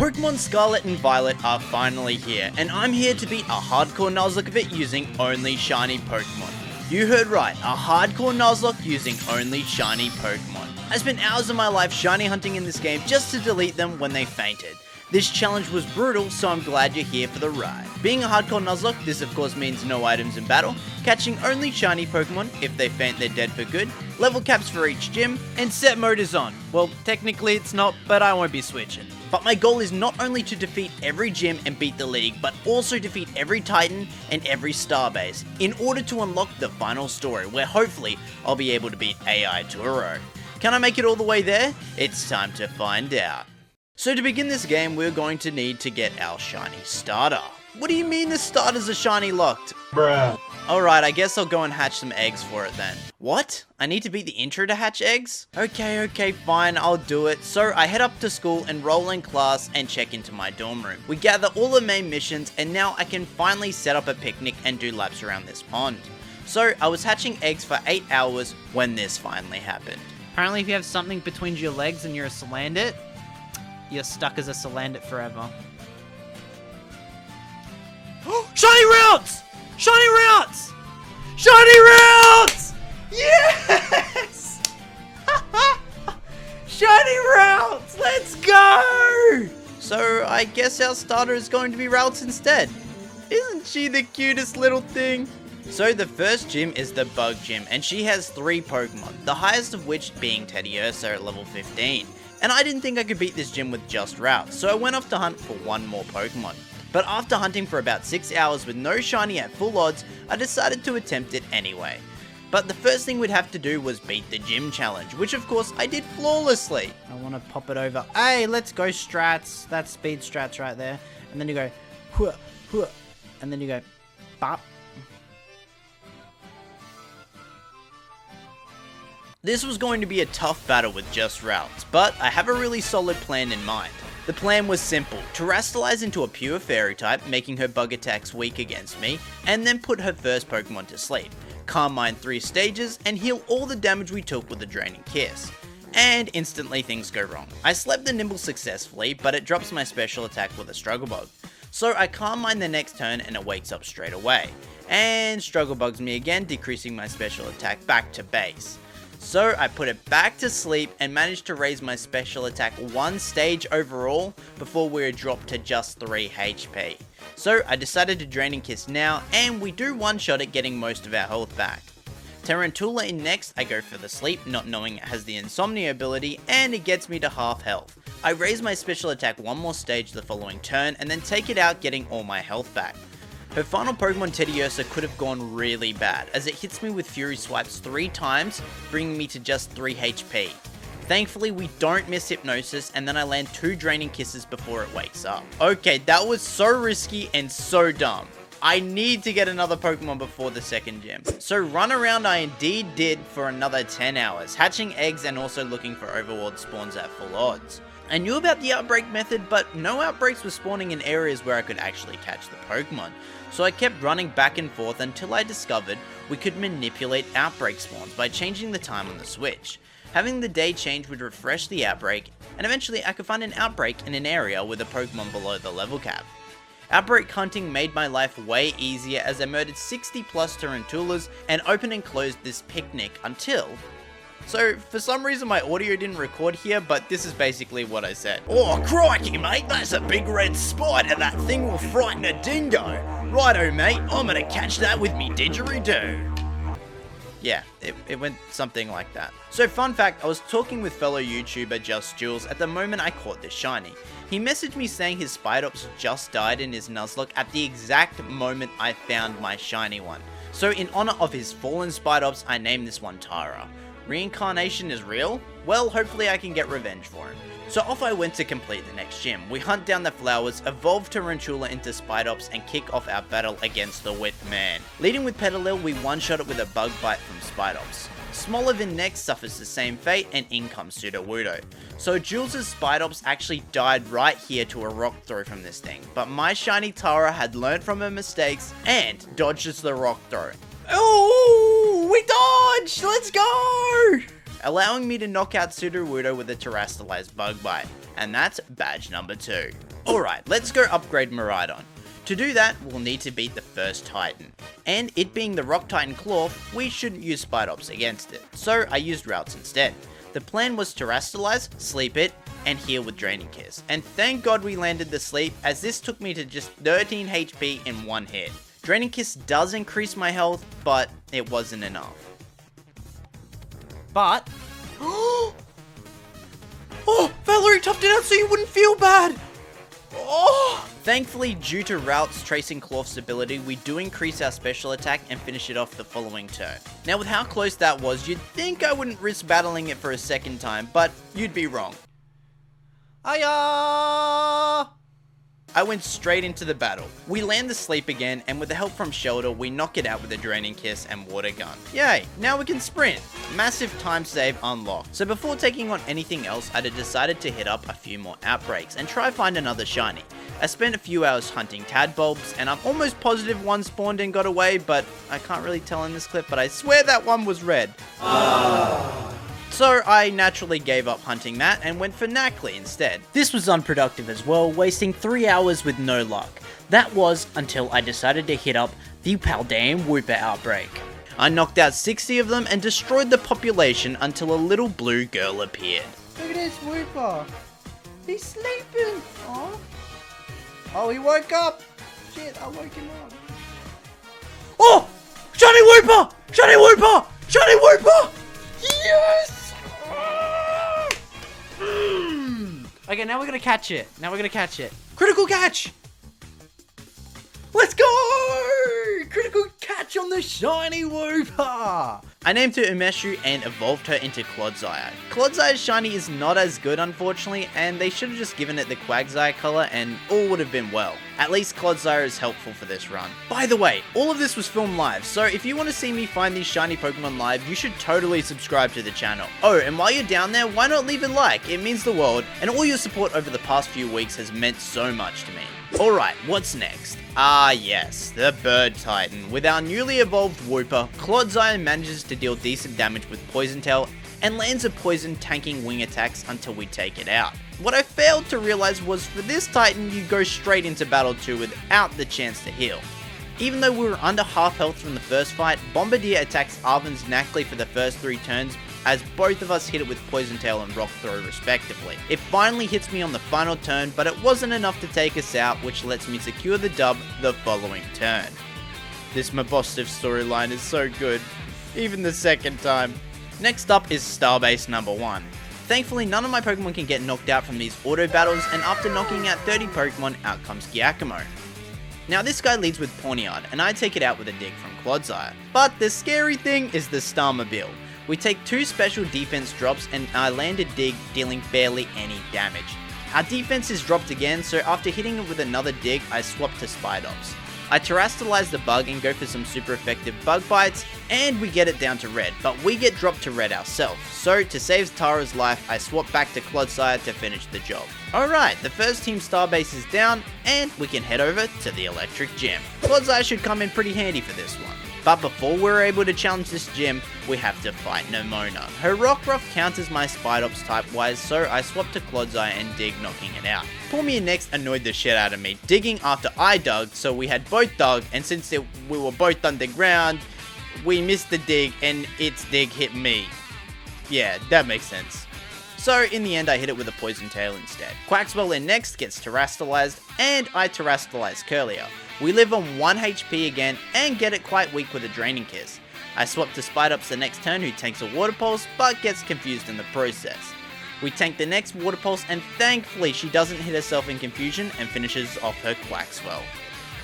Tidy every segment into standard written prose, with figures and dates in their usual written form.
Pokémon Scarlet and Violet are finally here, and I'm here to beat a hardcore Nuzlocke of it using only shiny Pokémon. You heard right, a hardcore Nuzlocke using only shiny Pokémon. I spent hours of my life shiny hunting in this game just to delete them when they fainted. This challenge was brutal, so I'm glad you're here for the ride. Being a hardcore Nuzlocke, this of course means no items in battle, catching only shiny Pokemon. If they faint, they're dead for good, level caps for each gym, and set mode is on. Well, technically it's not, but I won't be switching. But my goal is not only to defeat every gym and beat the league, but also defeat every Titan and every Starbase, in order to unlock the final story, where hopefully I'll be able to beat AI to a row. Can I make it all the way there? It's time to find out. So to begin this game, we're going to need to get our shiny starter. What do you mean the starters are shiny locked? Bruh. Alright, I guess I'll go and hatch some eggs for it then. What? I need to beat the intro to hatch eggs? Okay, fine, I'll do it. So I head up to school, enroll in class, and check into my dorm room. We gather all the main missions, and now I can finally set up a picnic and do laps around this pond. So I was hatching eggs for 8 hours when this finally happened. Apparently if you have something between your legs and you're a Salandit, you're stuck as a Salandit forever. Shiny routes! Shiny routes! Shiny routes! Yes! Shiny routes! Let's go! So I guess our starter is going to be Routes instead. Isn't she the cutest little thing? So the first gym is the Bug Gym, and she has 3 Pokemon, the highest of which being Teddiursa at level 15. And I didn't think I could beat this gym with just routes, so I went off to hunt for one more Pokemon. But after hunting for about 6 hours with no shiny at full odds, I decided to attempt it anyway. But the first thing we'd have to do was beat the gym challenge, which of course I did flawlessly. I want to pop it over. Hey, let's go strats. That's speed strats right there. And then you go, hua, hua. And then you go, bop. This was going to be a tough battle with just routes, but I have a really solid plan in mind. The plan was simple: terrestrialize into a pure fairy type, making her bug attacks weak against me, and then put her first Pokemon to sleep, calm mine 3 stages, and heal all the damage we took with a draining kiss. And instantly things go wrong. I slept the Nimble successfully, but it drops my special attack with a Struggle Bug. So I calm mine the next turn and it wakes up straight away. And Struggle Bugs me again, decreasing my special attack back to base. So I put it back to sleep and managed to raise my special attack 1 stage overall before we were dropped to just 3 HP. So I decided to Draining Kiss now, and we do one-shot at getting most of our health back. Tarantula in next, I go for the sleep, not knowing it has the insomnia ability, and it gets me to half health. I raise my special attack 1 more stage the following turn and then take it out, getting all my health back. Her final Pokemon Teddiursa could have gone really bad, as it hits me with Fury Swipes 3 times, bringing me to just 3 HP. Thankfully we don't miss Hypnosis, and then I land 2 Draining Kisses before it wakes up. Okay, that was so risky and so dumb. I need to get another Pokemon before the second gym. So run around I indeed did for another 10 hours, hatching eggs and also looking for overworld spawns at full odds. I knew about the outbreak method, but no outbreaks were spawning in areas where I could actually catch the Pokemon. So I kept running back and forth until I discovered we could manipulate outbreak spawns by changing the time on the Switch. Having the day change would refresh the outbreak, and eventually I could find an outbreak in an area with a Pokemon below the level cap. Outbreak hunting made my life way easier as I murdered 60 plus Tarantulas and opened and closed this picnic until... So, for some reason my audio didn't record here, but this is basically what I said. Oh crikey mate, that's a big red spider, that thing will frighten a dingo. Righto mate, I'm gonna catch that with me didgeridoo. Yeah, it went something like that. So fun fact, I was talking with fellow YouTuber Just Jules at the moment I caught this shiny. He messaged me saying his Spidops just died in his Nuzlocke at the exact moment I found my shiny one. So in honor of his fallen Spidops, I named this one Tara. Reincarnation is real? Well, hopefully I can get revenge for him. So off I went to complete the next gym. We hunt down the flowers, evolve Tarantula into Spidops, and kick off our battle against the Whip Man. Leading with Petalil, we one-shot it with a Bug Bite from Spidops. Smoliv next suffers the same fate, and in comes Sudowoodo. So Jules' Spidops actually died right here to a rock throw from this thing, but my shiny Tara had learned from her mistakes and dodges the rock throw. Oh, we dodged! Let's go! Allowing me to knock out Sudowoodo with a terrestrialized Bug Bite. and that's badge number 2. Alright, let's go upgrade Miraidon. To do that, we'll need to beat the first Titan, and it being the Rock Titan Claw, we shouldn't use Spidops against it, so I used Routes instead. The plan was to Terastallize, Sleep it, and heal with Draining Kiss, and thank God we landed the sleep, as this took me to just 13 HP in one hit. Draining Kiss does increase my health, but it wasn't enough. But... Oh! Valerie toughed it out so you wouldn't feel bad! Oh! Thankfully, due to Routes tracing Clorth's ability, we do increase our special attack and finish it off the following turn. Now with how close that was, you'd think I wouldn't risk battling it for a second time, but you'd be wrong. Hiya! I went straight into the battle. We land the sleep again, and with the help from Shelter, we knock it out with a Draining Kiss and Water Gun. Yay, now we can sprint. Massive time save unlocked. So before taking on anything else, I'd decided to hit up a few more outbreaks and try find another shiny. I spent a few hours hunting Tadbulbs, and I'm almost positive one spawned and got away, but I can't really tell in this clip, but I swear that one was red. So I naturally gave up hunting that and went for Knackley instead. This was unproductive as well, wasting 3 hours with no luck. That was until I decided to hit up the Paldean Wooper outbreak. I knocked out 60 of them and destroyed the population until a little blue girl appeared. Look at this Wooper. He's sleeping. Oh, he woke up. Shit, I woke him up. Oh! Shiny Wooper! Shiny Wooper! Shiny Wooper! Yes! Okay, now we're gonna catch it. Critical catch! Let's go! Critical catch on the shiny Wooper! I named her Umeshu and evolved her into Clodsire. Clodsire's shiny is not as good unfortunately, and they should have just given it the Quagsire color and all would have been well. At least Clodsire is helpful for this run. By the way, all of this was filmed live, so if you want to see me find these shiny Pokemon live, you should totally subscribe to the channel. Oh, and while you're down there, why not leave a like? It means the world, and all your support over the past few weeks has meant so much to me. Alright, what's next? Ah yes, the Bird Titan. With our newly evolved Wooper, Clodsire manages to deal decent damage with Poison Tail and lands a poison tanking wing attacks until we take it out. What I failed to realize was for this Titan you go straight into battle 2 without the chance to heal. Even though we were under half health from the first fight, Bombardier attacks Arven's Knackley for the first 3 turns as both of us hit it with Poison Tail and Rock Throw respectively. It finally hits me on the final turn, but it wasn't enough to take us out, which lets me secure the dub the following turn. This Mabosstiff storyline is so good, even the second time. Next up is Starbase number 1. Thankfully none of my Pokemon can get knocked out from these auto battles, and after knocking out 30 Pokemon, out comes Giacomo. Now this guy leads with Pawniard, and I take it out with a dig from Clodsire. But the scary thing is the Starmobile. We take 2 special defense drops and I land a dig, dealing barely any damage. Our defense is dropped again, so after hitting it with another dig, I swap to Spidops. I Terastallize the bug and go for some super effective bug bites, and we get it down to red, but we get dropped to red ourselves. So to save Tara's life, I swap back to Clodsire to finish the job. Alright, the first team Starbase is down, and we can head over to the Electric Gym. Clodsire should come in pretty handy for this one. But before we're able to challenge this gym, we have to fight Nemona. Her Rockruff counters my Spidops type-wise, so I swap to Clodsire and dig, knocking it out. Pawniard next annoyed the shit out of me, digging after I dug, so we had both dug, and since we were both underground, we missed the dig, and its dig hit me. Yeah, that makes sense. So in the end I hit it with a Poison Tail instead. Quaxwell in next gets Terastallized, and I Terastallize Curlier. We live on 1 HP again and get it quite weak with a Draining Kiss. I swap to Spidops the next turn, who tanks a Water Pulse but gets confused in the process. We tank the next Water Pulse and thankfully she doesn't hit herself in confusion and finishes off her Quaxwell.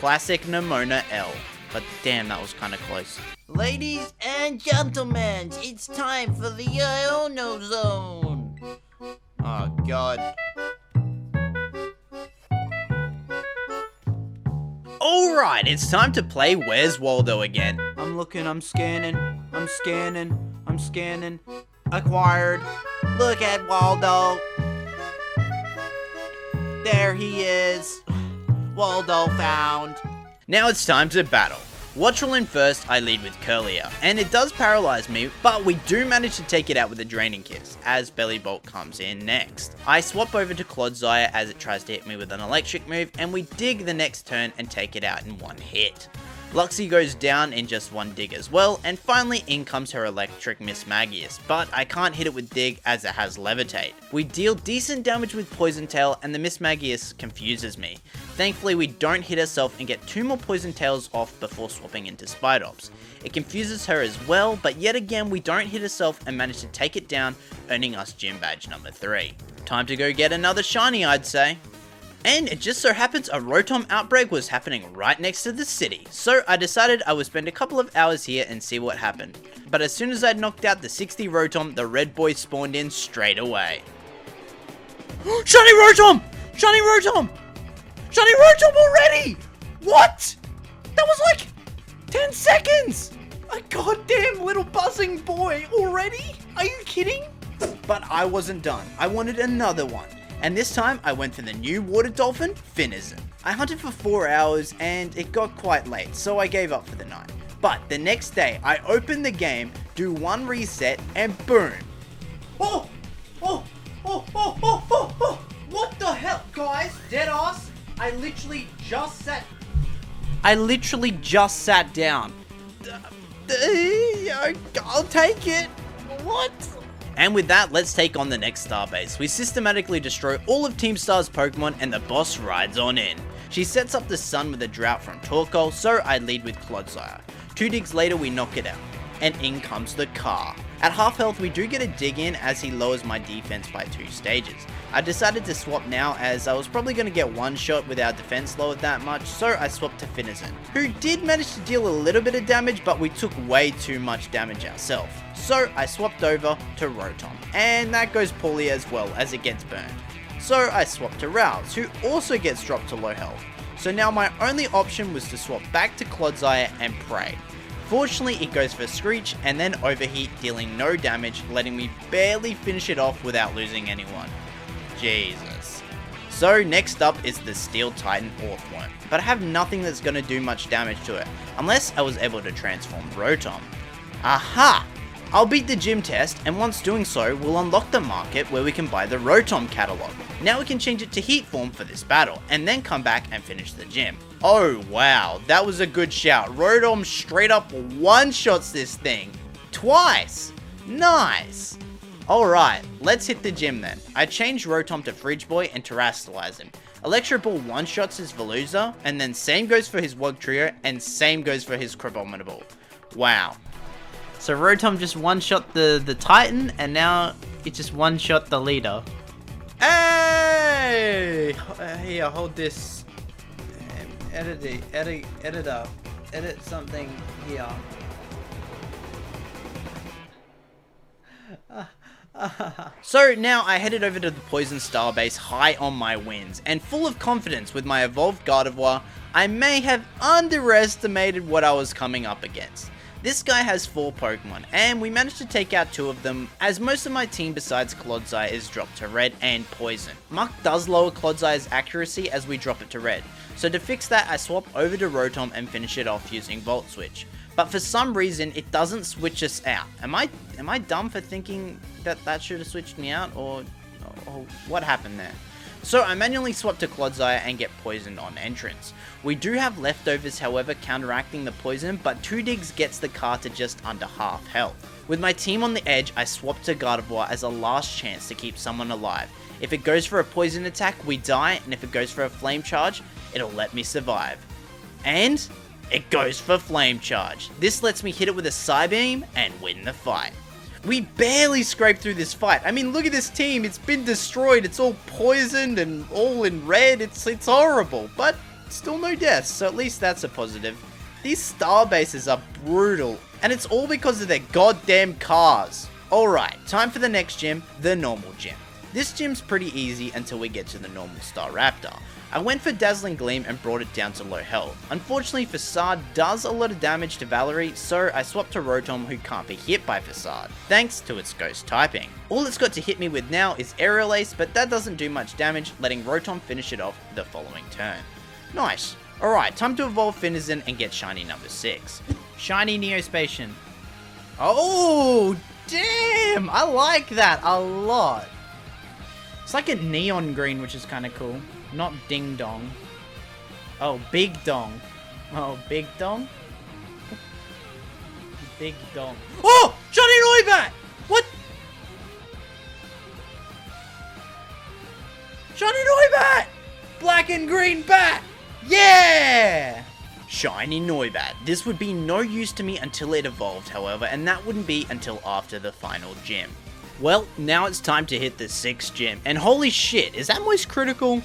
Classic Nemona L, but damn that was kinda close. Ladies and gentlemen, it's time for the Iono Zone. Oh god. Alright, it's time to play Where's Waldo again. I'm looking, I'm scanning. Acquired. Look at Waldo. There he is. Waldo found. Now it's time to battle. Wattrel in first, I lead with Curlier, and it does paralyze me, but we do manage to take it out with a Draining Kiss, as Belly Bolt comes in next. I swap over to Clodsire as it tries to hit me with an electric move, and we dig the next turn and take it out in one hit. Luxie goes down in just one dig as well, and finally in comes her electric Mismagius, but I can't hit it with dig as it has Levitate. We deal decent damage with Poison Tail and the Mismagius confuses me. Thankfully we don't hit herself and get 2 more Poison Tails off before swapping into Spidops. It confuses her as well, but yet again we don't hit herself and manage to take it down, earning us Gym Badge number 3. Time to go get another shiny, I'd say. And it just so happens a Rotom outbreak was happening right next to the city, so I decided I would spend a couple of hours here and see what happened. But as soon as I'd knocked out the 60 Rotom, the red boy spawned in straight away. Shiny Rotom! Shiny Rotom! Shiny Rotom already! What? That was like 10 seconds! A goddamn little buzzing boy already? Are you kidding? But I wasn't done. I wanted another one. And this time, I went for the new Water Dolphin, Finizen. I hunted for 4 hours, and it got quite late, so I gave up for the night. But the next day, I open the game, do one reset, and boom. Oh! What the hell? Guys, deadass, I literally just sat down. I'll take it. What? And with that, let's take on the next starbase. We systematically destroy all of Team Star's Pokemon and the boss rides on in. She sets up the sun with a drought from Torkoal, so I lead with Clodsire. 2 digs later we knock it out, and in comes the car. At half health we do get a dig in as he lowers my defense by 2 stages. I decided to swap now as I was probably going to get one shot with our defense lowered that much, so I swapped to Finizen, who did manage to deal a little bit of damage, but we took way too much damage ourselves. So I swapped over to Rotom, and that goes poorly as well as it gets burned. So I swapped to Rouse, who also gets dropped to low health. So now my only option was to swap back to Clodsire and pray. Fortunately, it goes for Screech and then Overheat, dealing no damage, letting me barely finish it off without losing anyone. Jesus. So next up is the Steel Titan Orthworm, but I have nothing that's going to do much damage to it, unless I was able to transform Rotom. Aha! I'll beat the gym test, and once doing so, we'll unlock the market where we can buy the Rotom catalog. Now we can change it to heat form for this battle, and then come back and finish the gym. Oh wow, that was a good shout. Rotom straight up one-shots this thing. Twice! Nice! Alright, let's hit the gym then. I changed Rotom to Fridge Boy and Terrastallize him. Electro Ball one-shots his Veluza, and then same goes for his Wugtrio, and same goes for his Crabominable. Wow. So Rotom just one-shot the Titan, and now it just one-shot the leader. Hey! Here, hold this. Edit something here. So now I headed over to the Poison Starbase high on my wins, and full of confidence with my evolved Gardevoir, I may have underestimated what I was coming up against. This guy has 4 Pokemon, and we managed to take out 2 of them, as most of my team besides Clodsire is dropped to red and poison. Muck does lower Clodsire's accuracy as we drop it to red, so to fix that I swap over to Rotom and finish it off using Volt Switch. But for some reason it doesn't switch us out. Am I dumb for thinking that should have switched me out, or what happened there? So I manually swap to Clodsire and get poisoned on entrance. We do have leftovers however counteracting the poison, but 2 digs gets the car to just under half health. With my team on the edge, I swap to Gardevoir as a last chance to keep someone alive. If it goes for a poison attack, we die, and if it goes for a flame charge, it'll let me survive. And it goes for flame charge. This lets me hit it with a Psybeam and win the fight. We barely scraped through this fight. I mean, look at this team. It's been destroyed. It's all poisoned and all in red. It's horrible, but still no deaths, so at least that's a positive. These star bases are brutal, and it's all because of their goddamn cars. Alright, time for the next gym, the normal gym. This gym's pretty easy until we get to the normal Staraptor. I went for Dazzling Gleam and brought it down to low health. Unfortunately, Facade does a lot of damage to Valerie, so I swapped to Rotom, who can't be hit by Facade, thanks to its ghost typing. All it's got to hit me with now is Aerial Ace, but that doesn't do much damage, letting Rotom finish it off the following turn. Nice. Alright, time to evolve Finizen and get shiny number 6. Shiny Neospatian. Oh, damn! I like that a lot. It's like a neon green, which is kind of cool. Not ding dong. Oh, big dong. Oh, big dong? Big dong. Oh! Shiny Noibat! What? Shiny Noibat! Black and green bat! Yeah! Shiny Noibat. This would be no use to me until it evolved, however, and that wouldn't be until after the final gym. Well, now it's time to hit the 6th gym, and holy shit, is that most critical?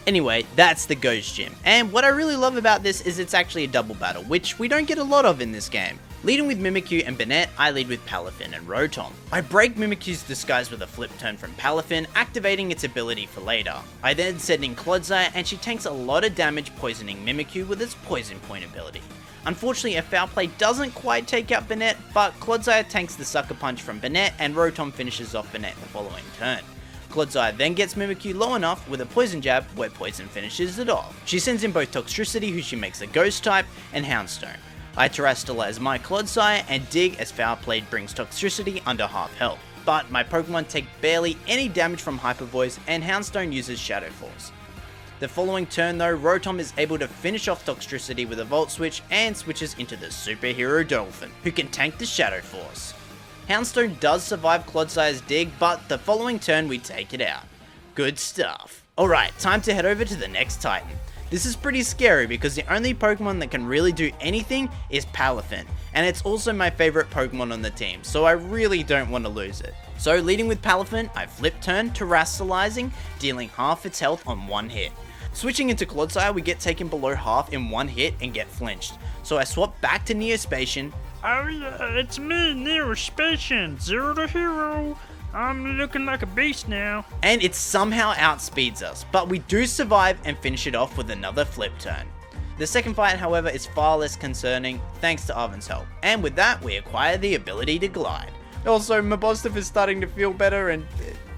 Anyway, that's the Ghost Gym, and what I really love about this is it's actually a double battle, which we don't get a lot of in this game. Leading with Mimikyu and Banette, I lead with Palafin and Rotom. I break Mimikyu's disguise with a flip turn from Palafin, activating its ability for later. I then send in Clodsire and she tanks a lot of damage poisoning Mimikyu with its Poison Point ability. Unfortunately, a foul play doesn't quite take out Banette, but Clodsire tanks the Sucker Punch from Banette and Rotom finishes off Banette the following turn. Clodsire then gets Mimikyu low enough with a Poison Jab where Poison finishes it off. She sends in both Toxtricity, who she makes a Ghost type, and Houndstone. I Terrestrialize my Clodsire and Dig as Foul Play brings Toxtricity under half health, but my Pokemon take barely any damage from Hyper Voice and Houndstone uses Shadow Force. The following turn though, Rotom is able to finish off Toxtricity with a Volt Switch and switches into the Superhero Dolphin, who can tank the Shadow Force. Houndstone does survive Clodsire's Dig, but the following turn we take it out. Good stuff. Alright, time to head over to the next Titan. This is pretty scary because the only Pokemon that can really do anything is Palafin, and it's also my favorite Pokemon on the team, so I really don't want to lose it. So leading with Palafin, I flip turn, Terrestrializing, dealing half its health on one hit. Switching into Clodsire, we get taken below half in one hit and get flinched, so I swap back to Neospatian. Oh yeah, it's me, Neospatian, Zero to Hero. I'm looking like a beast now. And it somehow outspeeds us, but we do survive and finish it off with another flip turn. The second fight, however, is far less concerning thanks to Arven's help, and with that we acquire the ability to glide. Also, Mabosstiff is starting to feel better and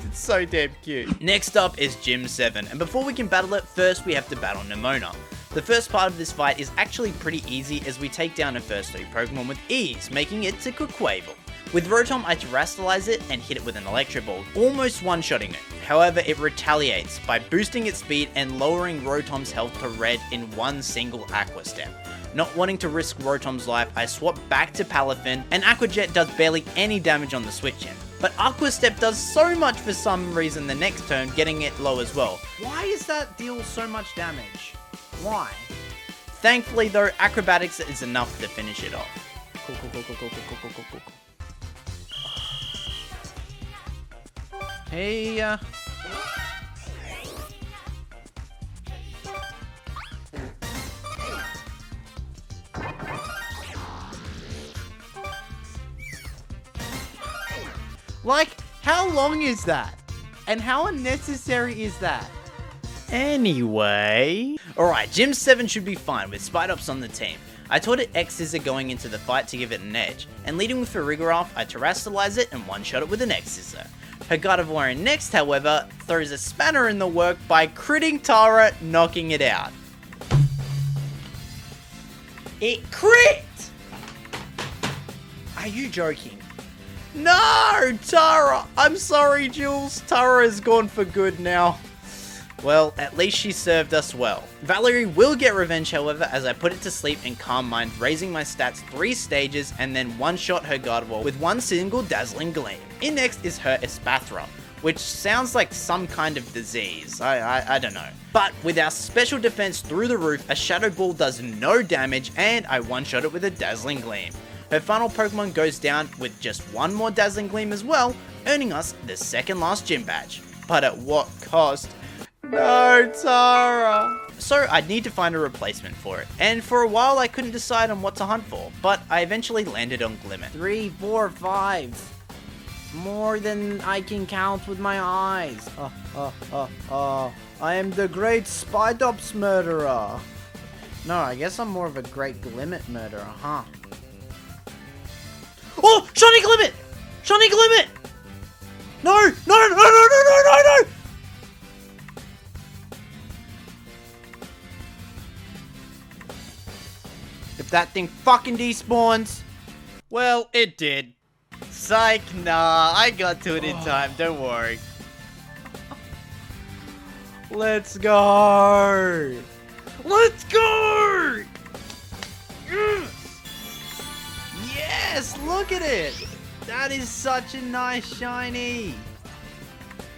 it's so damn cute. Next up is Gym 7, and before we can battle it, first we have to battle Nemona. The first part of this fight is actually pretty easy as we take down a first 3 Pokemon with ease, making it to Quaquaval. With Rotom, I Terrestrialize it and hit it with an Electro Ball, almost one-shotting it. However, it retaliates by boosting its speed and lowering Rotom's health to red in one single Aqua Step. Not wanting to risk Rotom's life, I swap back to Palafin, and Aqua Jet does barely any damage on the switch in. But Aqua Step does so much for some reason the next turn, getting it low as well. Why is that deal so much damage? Why? Thankfully though, Acrobatics is enough to finish it off. Cool. Hey, like, how long is that? And how unnecessary is that? Anyway... Alright, Gym 7 should be fine with Spidops on the team. I taught it X-Scissor going into the fight to give it an edge, and leading with Farigiraf, I Terrestrialize it and one-shot it with an X-Scissor. Her Gardevoir next, however, throws a spanner in the work by critting Tara, knocking it out. It crit! Are you joking? No, Tara! I'm sorry, Jules. Tara is gone for good now. Well, at least she served us well. Valerie will get revenge, however, as I put it to sleep in Calm Mind, raising my stats 3 stages and then one-shot her Gardevoir with one single Dazzling Gleam. In next is her Espathra, which sounds like some kind of disease. I don't know. But with our special defense through the roof, a Shadow Ball does no damage and I one-shot it with a Dazzling Gleam. Her final Pokemon goes down with just one more Dazzling Gleam as well, earning us the second last gym badge. But at what cost? No, Tara! So I'd need to find a replacement for it, and for a while I couldn't decide on what to hunt for, but I eventually landed on Glimmet. 3, 4, 5. More than I can count with my eyes. I am the great Spidops murderer. No, I guess I'm more of a great Glimmet murderer, huh? Oh! Shiny Glimmet! Shiny Glimmet! No! if that thing fucking despawns. Well, it did. Psych, nah, I got to it in time, don't worry. Let's go! Let's go! Yes, look at it! That is such a nice shiny.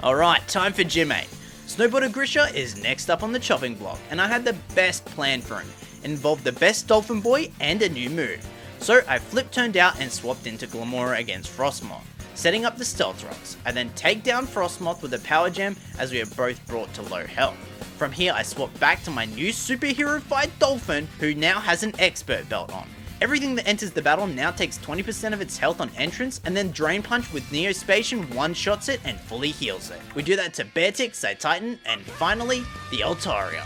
Alright, time for Gym 8. Snowboarder Grisha is next up on the chopping block, and I had the best plan for him. It involved the best Dolphin Boy and a new move. So I flip turned out and swapped into Glamora against Frostmoth, setting up the Stealth Rocks. I then take down Frostmoth with a Power Gem as we are both brought to low health. From here I swap back to my new superhero-fied Dolphin, who now has an Expert Belt on. Everything that enters the battle now takes 20% of its health on entrance, and then Drain Punch with Neospatian one-shots it and fully heals it. We do that to Beartic, Titan, and finally, the Altaria.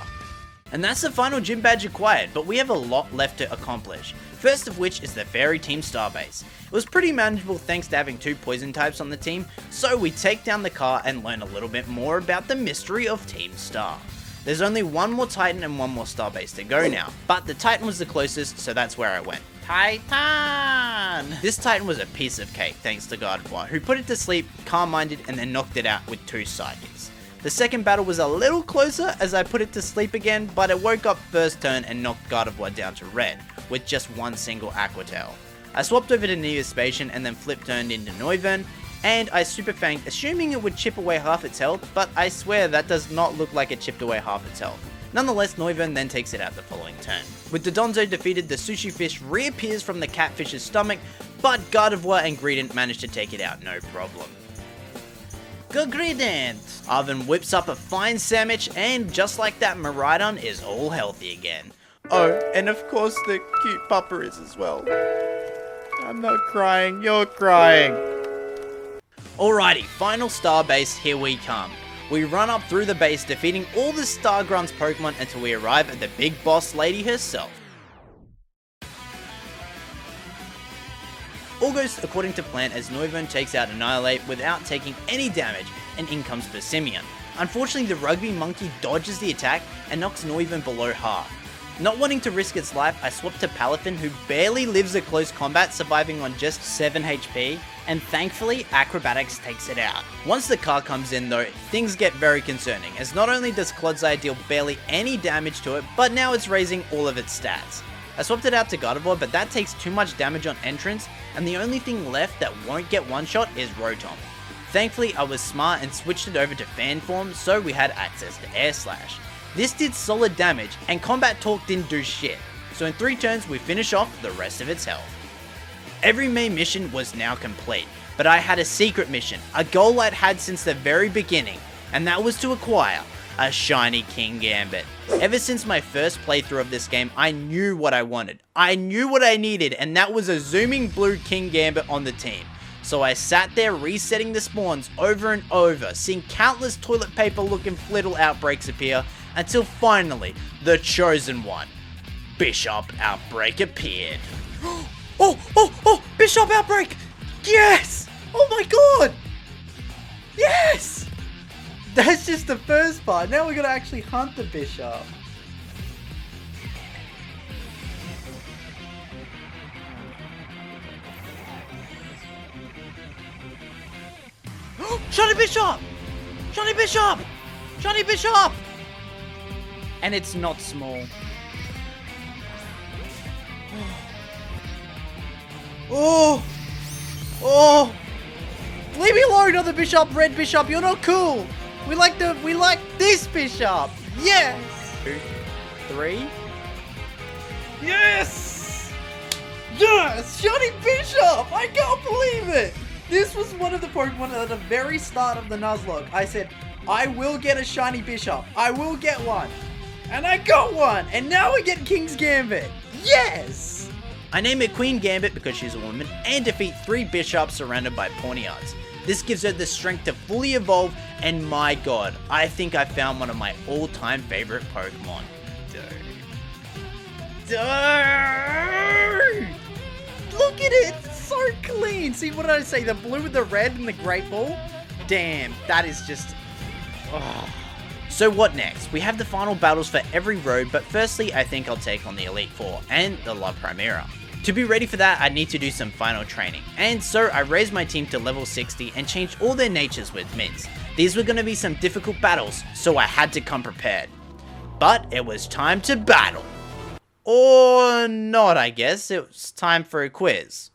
And that's the final gym badge acquired, but we have a lot left to accomplish. First of which is the Fairy Team Starbase. It was pretty manageable thanks to having 2 poison types on the team, so we take down the car and learn a little bit more about the mystery of Team Star. There's only one more Titan and one more Starbase to go now, but the Titan was the closest, so that's where I went. Titan! This Titan was a piece of cake thanks to Gardevoir, who put it to sleep, calm-minded, and then knocked it out with 2 psychics. The second battle was a little closer as I put it to sleep again, but it woke up first turn and knocked Gardevoir down to red, with just one single Aqua Tail. I swapped over to Neospatian and then flip turned into Noivern, and I Super Fanged, assuming it would chip away half its health, but I swear that does not look like it chipped away half its health. Nonetheless, Noivern then takes it out the following turn. With Dodonzo defeated, the Sushi Fish reappears from the Catfish's stomach, but Gardevoir and Greedent manage to take it out no problem. Good Greedent! Arven whips up a fine sandwich, and just like that, Miraidon is all healthy again. Oh, and of course the cute pupper is as well. I'm not crying, you're crying. Alrighty, final star base, here we come. We run up through the base, defeating all the Star Grunt's Pokemon until we arrive at the big boss lady herself. All goes according to plan as Noivern takes out Annihilate without taking any damage, and in comes Persimmon. Unfortunately, the Rugby Monkey dodges the attack and knocks Noivern below half. Not wanting to risk its life, I swap to Palafin, who barely lives a close combat, surviving on just 7 HP, and thankfully, Acrobatics takes it out. Once the car comes in though, things get very concerning, as not only does Clodsire deal barely any damage to it, but now it's raising all of its stats. I swapped it out to Gardevoir, but that takes too much damage on entrance, and the only thing left that won't get one-shot is Rotom. Thankfully, I was smart and switched it over to Fan Form, so we had access to Air Slash. This did solid damage, and Combat Talk didn't do shit, so in 3 turns we finish off the rest of its health. Every main mission was now complete, but I had a secret mission, a goal I'd had since the very beginning, and that was to acquire a shiny Kingambit. Ever since my first playthrough of this game, I knew what I wanted. I knew what I needed, and that was a zooming blue Kingambit on the team. So I sat there resetting the spawns over and over, seeing countless toilet paper looking flittle outbreaks appear, until finally, the chosen one, Bishop Outbreak, appeared. Oh, Bishop Outbreak! Yes! Oh my god! Yes! That's just the first part. Now we're gonna actually hunt the Bishop. Shiny Bishop! Shiny Bishop! Shiny Bishop! And it's not small. Oh! Leave me alone, other Bishop, Red Bishop, you're not cool! We like this Bishop! Yes! 2, 3. Yes! Yes! Shiny Bishop! I can't believe it! This was one of the Pokemon at the very start of the Nuzlocke. I said, I will get a shiny Bishop. I will get one. And I got one! And now we get King's Gambit! Yes! I name it Queen Gambit because she's a woman, and defeat 3 Bishops surrounded by Pawniards. This gives her the strength to fully evolve, and my god, I think I found one of my all-time favorite Pokemon. Dude. Look at it! It's so clean! See, what did I say? The blue with the red and the great ball? Damn, that is just... Oh, So what next? We have the final battles for every road, but firstly I think I'll take on the Elite Four and the La Primera. To be ready for that, I need to do some final training, and so I raised my team to level 60 and changed all their natures with mints. These were going to be some difficult battles, so I had to come prepared. But it was time to battle. Or not, I guess. It was time for a quiz.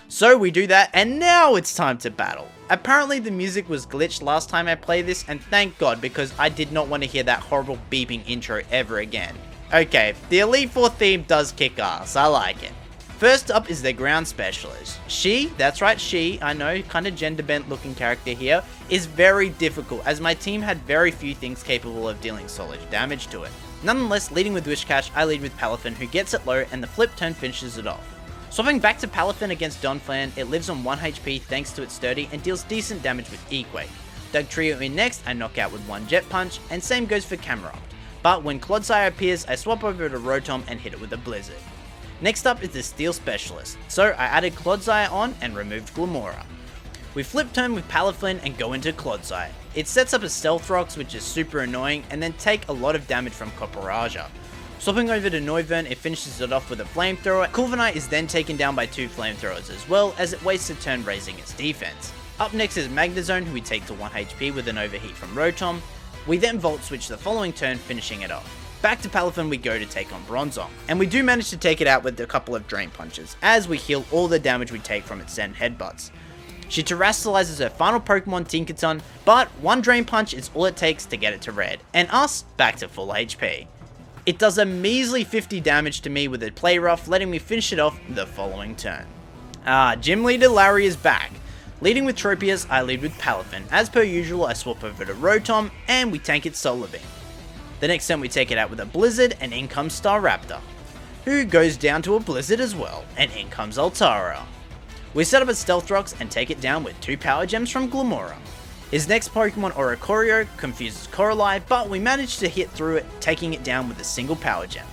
So we do that, and now it's time to battle. Apparently the music was glitched last time I played this, and thank God, because I did not want to hear that horrible beeping intro ever again. Okay, the Elite Four theme does kick ass, I like it. First up is the ground specialist. She, that's right, she, I know, kind of gender bent looking character here, is very difficult as my team had very few things capable of dealing solid damage to it. Nonetheless, leading with Wishcash, I lead with Palafin, who gets it low and the flip turn finishes it off. Swapping back to Palafin against Donphan, it lives on 1 HP thanks to its sturdy and deals decent damage with Equate. Dugtrio in next, I knock out with 1 Jet Punch, and same goes for Camerupt. But when Clodsire appears, I swap over to Rotom and hit it with a Blizzard. Next up is the Steel Specialist, so I added Clodsire on and removed Glamora. We flip turn with Palafin and go into Clodsire. It sets up a Stealth Rocks, which is super annoying, and then take a lot of damage from Copperaja. Swapping over to Noivern, it finishes it off with a Flamethrower. Corviknight is then taken down by 2 Flamethrowers as well, as it wastes a turn raising its defense. Up next is Magnezone, who we take to 1 HP with an Overheat from Rotom. We then Volt Switch the following turn, finishing it off. Back to Palafin we go to take on Bronzong, and we do manage to take it out with a couple of Drain Punches, as we heal all the damage we take from its Zen Headbutts. She terrestrializes her final Pokemon Tinkaton, but 1 Drain Punch is all it takes to get it to red, and us back to full HP. It does a measly 50 damage to me with a Play Rough, letting me finish it off the following turn. Gym Leader Larry is back. Leading with Tropius, I lead with Palafin. As per usual, I swap over to Rotom, and we tank its Solar Beam. The next turn we take it out with a Blizzard, and in comes Staraptor, who goes down to a Blizzard as well, and in comes Altara. We set up a Stealth Rocks and take it down with 2 Power Gems from Glamora. His next Pokemon, Oricorio, confuses Coralie, but we manage to hit through it, taking it down with a single Power Gem.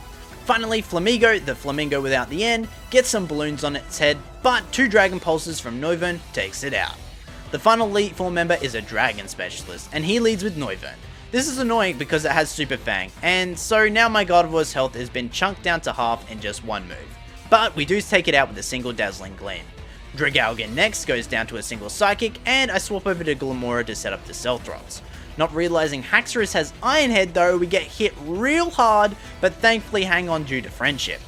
Finally, Flamigo, the Flamingo without the end, gets some balloons on its head, but 2 Dragon Pulses from Noivern takes it out. The final Elite Four member is a Dragon Specialist, and he leads with Noivern. This is annoying because it has Super Fang, and so now my God of War's health has been chunked down to half in just 1 move. But we do take it out with a single Dazzling Gleam. Dragalga next goes down to a single Psychic, and I swap over to Glamora to set up the Stealth Rocks. Not realizing Haxorus has Iron Head though, we get hit real hard, but thankfully hang on due to friendship.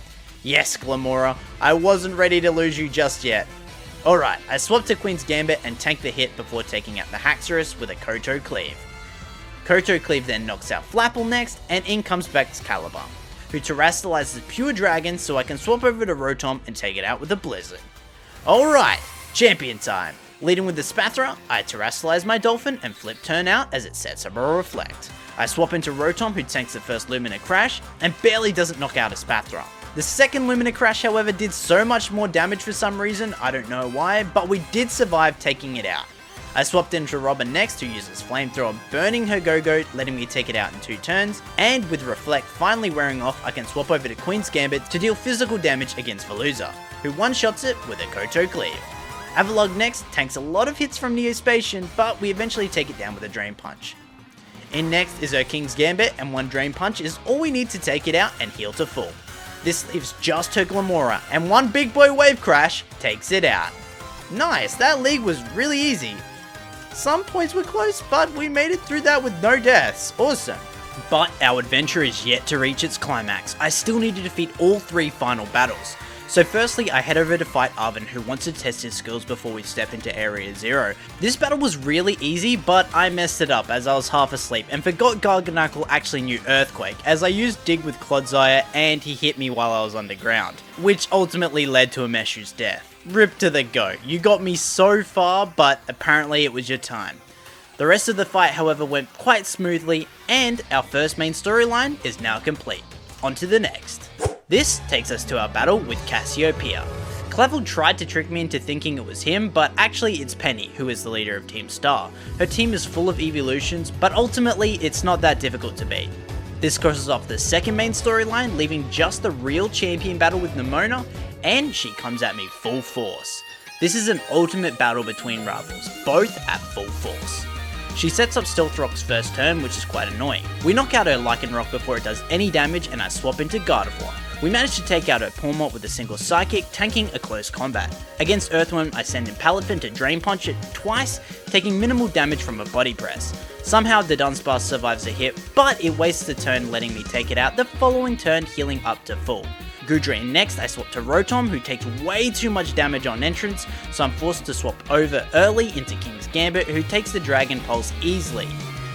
Yes, Glamora, I wasn't ready to lose you just yet. Alright, I swap to Queen's Gambit and tank the hit before taking out the Haxorus with a Koto Cleave. Koto Cleave then knocks out Flapple next, and in comes Excalibur, who terrestrializes Pure Dragon so I can swap over to Rotom and take it out with a Blizzard. Alright, champion time! Leading with the Spathra, I terrestrialize my Dolphin and flip turn out as it sets up a Reflect. I swap into Rotom, who tanks the first Lumina Crash and barely doesn't knock out a Spathra. The second Lumina Crash however did so much more damage for some reason, I don't know why, but we did survive taking it out. I swapped into Robin next, who uses Flamethrower, burning her Go-Go, letting me take it out in 2 turns, and with Reflect finally wearing off, I can swap over to Queen's Gambit to deal physical damage against Veluza, who one-shots it with a Koto Cleave. Avalugg next tanks a lot of hits from Neospatian, but we eventually take it down with a Drain Punch. In next is her King's Gambit, and 1 Drain Punch is all we need to take it out and heal to full. This leaves just her Glamora, and 1 Big Boy Wave Crash takes it out. Nice, that league was really easy. Some points were close, but we made it through that with no deaths. Awesome. But our adventure is yet to reach its climax. I still need to defeat all 3 final battles. So firstly, I head over to fight Arven, who wants to test his skills before we step into Area 0. This battle was really easy, but I messed it up as I was half asleep and forgot Garganacl actually knew Earthquake, as I used Dig with Clodsire and he hit me while I was underground, which ultimately led to Umeshu's death. Rip to the goat, you got me so far, but apparently it was your time. The rest of the fight however went quite smoothly, and our first main storyline is now complete. On to the next. This takes us to our battle with Cassiopeia. Clavel tried to trick me into thinking it was him, but actually it's Penny, who is the leader of Team Star. Her team is full of evolutions, but ultimately it's not that difficult to beat. This crosses off the second main storyline, leaving just the real champion battle with Nemona, and she comes at me full force. This is an ultimate battle between rivals, both at full force. She sets up Stealth Rock's first turn, which is quite annoying. We knock out her Lycan Rock before it does any damage, and I swap into Gardevoir. We manage to take out her Pawmot with a single Psychic, tanking a close combat. Against Earthworm, I send in Palafin to Drain Punch it twice, taking minimal damage from a Body Press. Somehow the Dunsparce survives a hit, but it wastes a turn letting me take it out the following turn, healing up to full. Goodra next, I swap to Rotom, who takes way too much damage on entrance, so I'm forced to swap over early into King's Gambit, who takes the Dragon Pulse easily.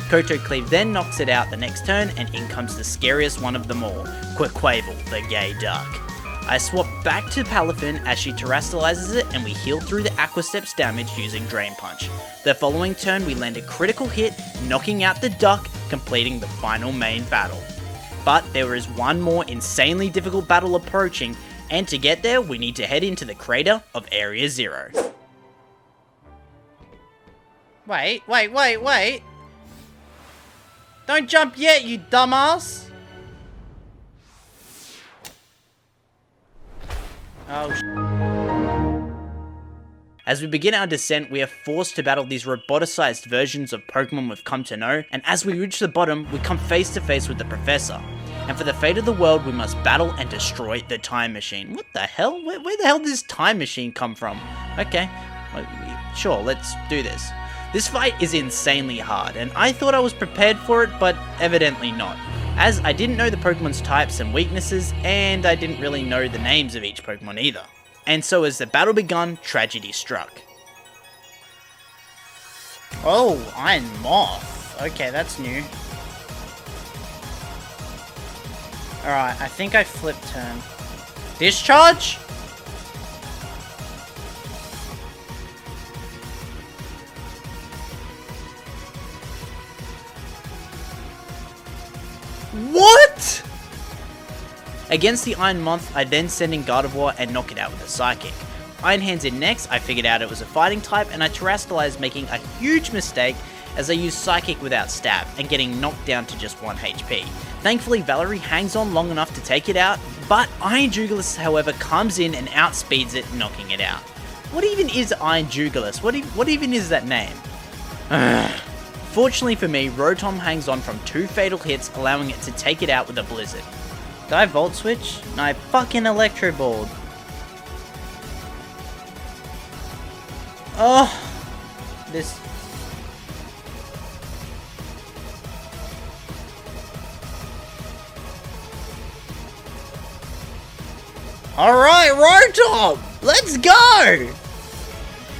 Koto Cleave then knocks it out the next turn, and in comes the scariest one of them all, Quaquaval, the gay duck. I swap back to Palafin as she terrestrializes it, and we heal through the Aqua Steps damage using Drain Punch. The following turn we land a critical hit, knocking out the duck, completing the final main battle. But there is one more insanely difficult battle approaching, and to get there we need to head into the crater of Area Zero. Wait. Don't jump yet, you dumbass! Oh, As we begin our descent, we are forced to battle these roboticized versions of Pokemon we've come to know, and as we reach the bottom, we come face to face with the Professor. And for the fate of the world, we must battle and destroy the Time Machine. What the hell? Where the hell did this Time Machine come from? Okay, sure, let's do this. This fight is insanely hard, and I thought I was prepared for it, but evidently not, as I didn't know the Pokemon's types and weaknesses, and I didn't really know the names of each Pokemon either. And so as the battle begun, tragedy struck. Oh, Iron Moth. Okay, that's new. Alright, I think I flipped turn. Discharge? What? Against the Iron Moth, I then send in Gardevoir and knock it out with a Psychic. Iron Hands in next, I figured out it was a fighting type, and I terrestrialized, making a huge mistake as I used Psychic without Stab and getting knocked down to just 1 HP. Thankfully, Valerie hangs on long enough to take it out, but Iron Jugulis, however, comes in and outspeeds it, knocking it out. What even is Iron Jugulis? What even is that name? Fortunately for me, Rotom hangs on from 2 fatal hits, allowing it to take it out with a Blizzard. Did I Volt Switch? No, I fucking Electro Balled. Oh, this... Alright, Rotom! Let's go!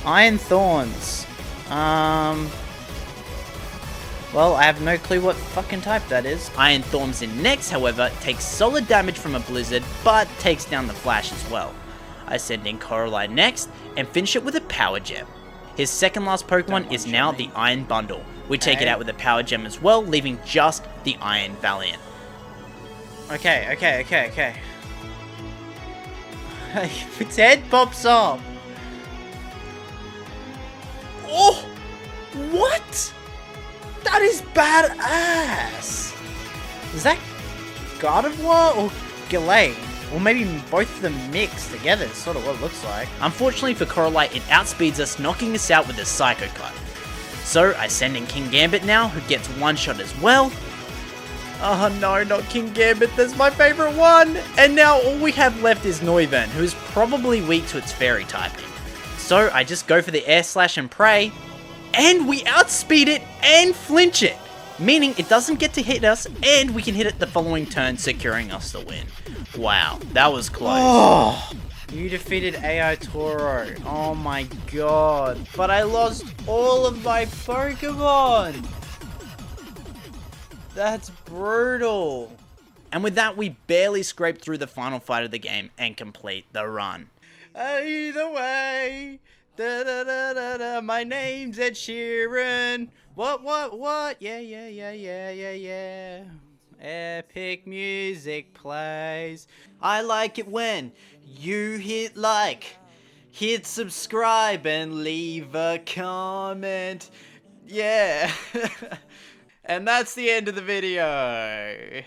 Iron Thorns. Well, I have no clue what fucking type that is. Iron Thorns in next, however, takes solid damage from a Blizzard, but takes down the Flash as well. I send in Coraline next, and finish it with a Power Gem. His second last Pokemon is now the Iron Bundle. We take it out with a Power Gem as well, leaving just the Iron Valiant. Okay. Its head pops off. Oh! What? That is badass! Is that Gardevoir or Gallade? Or maybe both of them mixed together, is sort of what it looks like. Unfortunately for Coraline, it outspeeds us, knocking us out with a Psycho Cut. So I send in King Gambit now, who gets one shot as well. Oh no, not King Gambit, that's my favourite one! And now all we have left is Noivern, who is probably weak to its fairy typing. So I just go for the Air Slash and Pray, and we outspeed it and flinch it, meaning it doesn't get to hit us, and we can hit it the following turn, securing us the win. Wow, that was close. Oh, you defeated AI Toro. Oh my god. But I lost all of my Pokemon. That's brutal. And with that, we barely scraped through the final fight of the game and complete the run. Either way, my name's Ed Sheeran. What? Yeah. Epic music plays. I like it when you hit like, hit subscribe, and leave a comment. Yeah. And that's the end of the video.